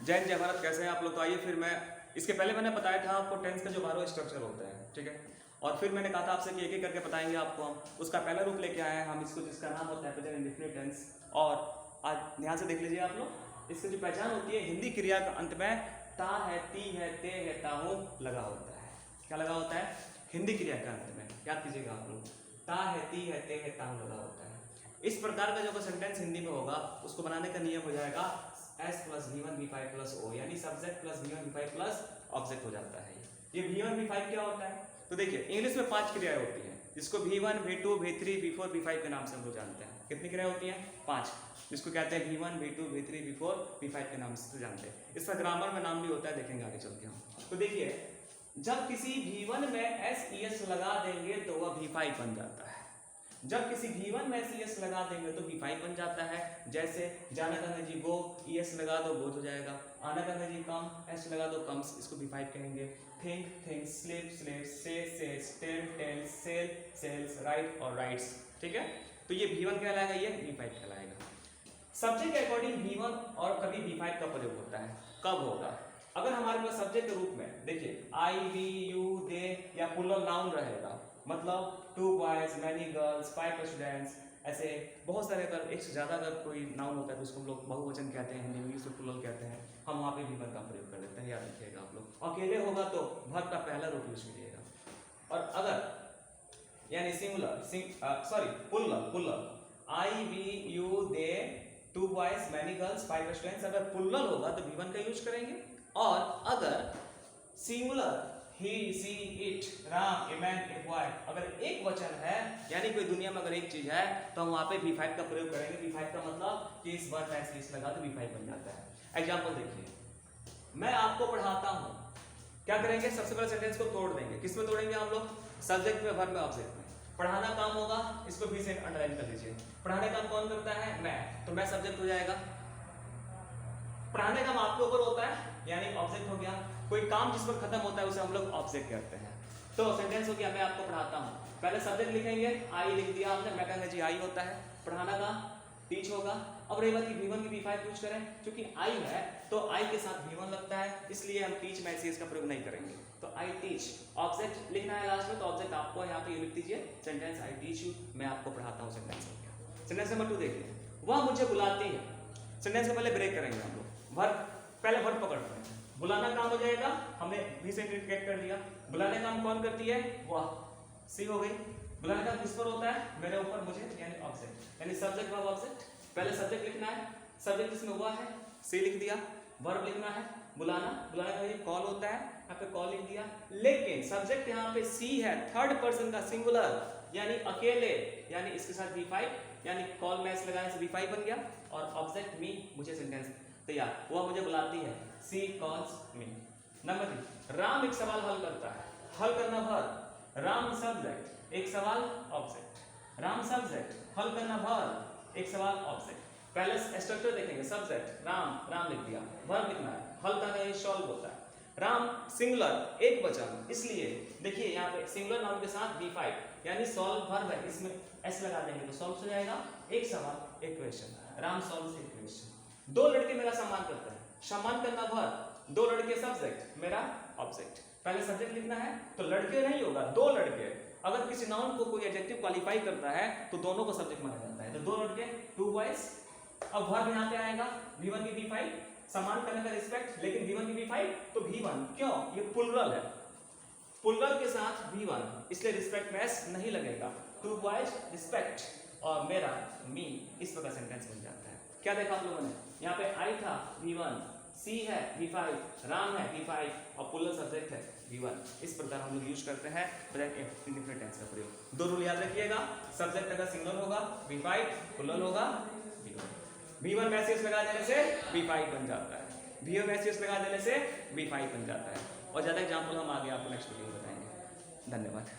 जय हिंद जय भारत, कैसे हैं आप लोग। तो आइए फिर मैं इसके पहले मैंने बताया था आपको टेंस का जो 12 स्ट्रक्चर होता है, ठीक है। और फिर मैंने कहा था आपसे कि एक एक करके बताएंगे आपको हम। उसका पहला रूप लेके आए हैं हम इसको, जिसका नाम होता है प्रेजेंट इंडेफिनिट टेंस। और आज ध्यान से देख लीजिए आप लोग, इसकी जो पहचान होती है, हिंदी क्रिया का अंत में ता है, ती है, ते है, ताहू लगा होता है। क्या लगा होता है? हिंदी क्रिया का अंत में, याद कीजिएगा आप लोग, ता है, ती है, ते है, ताहू लगा होता है। इस प्रकार का जो सेंटेंस हिंदी में होगा उसको बनाने का नियम हो जाएगा S plus V1 V5 plus O, यानी subject plus V1 V5 plus object हो जाता है। ये V1 V5 क्या होता है? तो देखिए इंग्लिश में 5 क्रियाएं होती हैं, जिसको V1 V2 V3 V4 V5 के नाम से हम लोग जानते हैं। कितनी क्रियाएं होती हैं? 5, जिसको कहते हैं V1 V2 V3 V4 V5 के नाम से जानते हैं। इसका ग्रामर में नाम भी होता है, देखेंगे आगे चल के हम। तो देखिए जब किसी V1 में SES लगा देंगे तो वह V5 बन जाता है। जब किसी V1 में ES लगा देंगे तो V5 बन जाता है। जैसे जाना करना जी गो, ES लगा दो बोध हो जाएगा। आना करना जी कम, S लगा दो कम्स, इसको V5 कहेंगे। Think thinks, sleep sleeps, say says, tell tells, sell sells, write और राइट्स, ठीक है। तो ये V1 कहलाएगा, ये V5 कहलाएगा। सब्जेक्ट के अकॉर्डिंग V1 और कभी V5 का प्रयोग होता है। कब होगा? अगर हमारे पास सब्जेक्ट के रूप में देखिए आई, वी, यू, दे या प्लूरल नाउन रहेगा, मतलब 2 बॉयज, मैनी गर्ल्स, 5 स्टूडेंट्स, ऐसे बहुत सारे। अगर एक से ज़्यादा अगर कोई नाउन होता है तो उसको हम लोग बहुवचन कहते हैं, हिंदी में उसको प्लूरल कहते हैं। हम वहाँ पे V1 का प्रयोग कर देते हैं, याद रखिएगा आप लोग। अकेले होगा तो वर्ब का पहला रूप यूज कीजिएगा। और अगर यानी singular plural I, we, you, they, 2 boys, many girls, 5 students, अगर प्लूरल होगा तो V1 का यूज करेंगे। और अगर singular he, she, it, Ram, a man, a boy, अगर एक वचन है यानी कोई दुनिया में अगर एक चीज है तो हम वहां पे V5 का प्रयोग करेंगे। V5 का मतलब कि इस वर्ब में इस लगा तो V5 बन जाता है। एग्जांपल देखिए, मैं आपको पढ़ाता हूं, क्या करेंगे? सबसे पहले सेंटेंस को तोड़ देंगे। किस में तोड़ेंगे हम लोग? सब्जेक्ट में, वर्ब में, ऑब्जेक्ट में। पढ़ाना काम होगा, इसको भी से अंडरलाइन कर लीजिए। पढ़ाने काम कौन करता है? मैं, तो मैं सब्जेक्ट हो जाएगा। पढ़ाने काम आपके ऊपर होता है यानी ऑब्जेक्ट हो गया। कोई काम जिस पर खत्म होता है उसे हम लोग ऑब्जेक्ट कहते हैं। तो सेंटेंस हो गया मैं आपको पढ़ाता हूँ। पहले सब्जेक्ट लिखेंगे, आई लिख दिया आपने, मैं कहूँगा जी आई होता है। पढ़ाना का टीच होगा। अब रही बात कि V1 की V5 यूज करें, क्योंकि आई है तो आई के साथ V1 लगता है, इसलिए हम टीच में इसका प्रयोग नहीं करेंगे। तो आई टीच, ऑब्जेक्ट लिखना है लास्ट में, तो ऑब्जेक्ट आपको यहाँ पे लिख दीजिए सेंटेंस आई टीच यू, मैं आपको पढ़ाता हूँ। सेंटेंस हो गया। सेंटेंस नंबर 2 देखिए, वह मुझे बुलाती है। सेंटेंस से पहले ब्रेक करेंगे हम लोग। वर्ब, पहले वर्ब पकड़ते हैं। बुलाना काम हो जाएगा, हमने भी से इंडिकेट कर दिया। बुलाने काम कौन करती है? वह, सी हो गई। बुलाने का किस पर होता है? मेरे ऊपर, मुझे, यानी ऑब्जेक्ट, यानी सब्जेक्ट वर्ब ऑब्जेक्ट। पहले सब्जेक्ट लिखना है, सब्जेक्ट जिसमें हुआ है सी लिख दिया। वर्ब लिखना है बुलाना, बुलाने का ये कॉल होता है, यहाँ पे कॉल लिख दिया। लेकिन सब्जेक्ट यहाँ पे सी है, थर्ड पर्सन का सिंगुलर, यानी अकेले, यानी इसके साथ V5, यानी कॉल मैच लगाने से V5 बन गया। और ऑब्जेक्ट मी, मुझे सेंटेंस तैयार, वह मुझे बुलाती है, सी कॉल्स मी। नंबर 3, राम एक सवाल हल करता है। हल करना वर्ब, राम सब्जेक्ट, एक सवाल ऑब्जेक्ट। राम सब्जेक्ट, हल करना वर्ब, एक सवाल ऑब्जेक्ट। पहले स्ट्रक्चर देखेंगे, सब्जेक्ट राम, राम लिख दिया। वर्ब लिखना है, हल करना है, सॉल्व होता है। राम सिंगुलर, एक वचन, इसलिए देखिए यहाँ पे सिंगुलर नाउन के साथ V5, यानी सॉल्व वर्ब है, इसमें S लगा देंगे तो सॉल्व हो जाएगा। एक सवाल, एक क्वेश्चन, राम सॉल्व्स एक क्वेश्चन। 2 लड़के मेरा सम्मान करते हैं, सम्मान करना वर्ब, 2 लड़के सब्जेक्ट, मेरा ऑब्जेक्ट। पहले सब्जेक्ट लिखना है तो लड़के नहीं होगा, 2 लड़के। अगर किसी नाउन को कोई एडजेक्टिव क्वालिफाई करता है तो दोनों को सब्जेक्ट माना जाता है। तो 2 लड़के, 2 बॉयज। अब वर्ब यहाँ पे आएगा, V1 की V5, सम्मान करने का रिस्पेक्ट, लेकिन V1 की V5 तो V1, क्यों? ये प्लूरल है, प्लूरल के साथ V1, इसलिए रिस्पेक्ट में S नहीं लगेगा। 2 बॉयज रिस्पेक्ट, और मेरा मी, इस प्रकार सेंटेंस बन जाता है। क्या देखा आप लोगों ने? यहाँ पे आई था V1, सी है V5, राम है V5 और प्लूरल सब्जेक्ट है V1। इस प्रकार हम लोग यूज करते हैं प्रेजेंट इंडेफिनिट टेंस का प्रयोग। 2 रूल याद रखिएगा, सब्जेक्ट अगर सिंगुलर होगा V5, प्लूरल होगा V1। V1 में S लगा देने से V5 बन जाता है, V1 में S लगा देने से V5 बन जाता है। और ज्यादा एग्जांपल हम आगे आपको नेक्स्ट वीडियो में बताएंगे। धन्यवाद।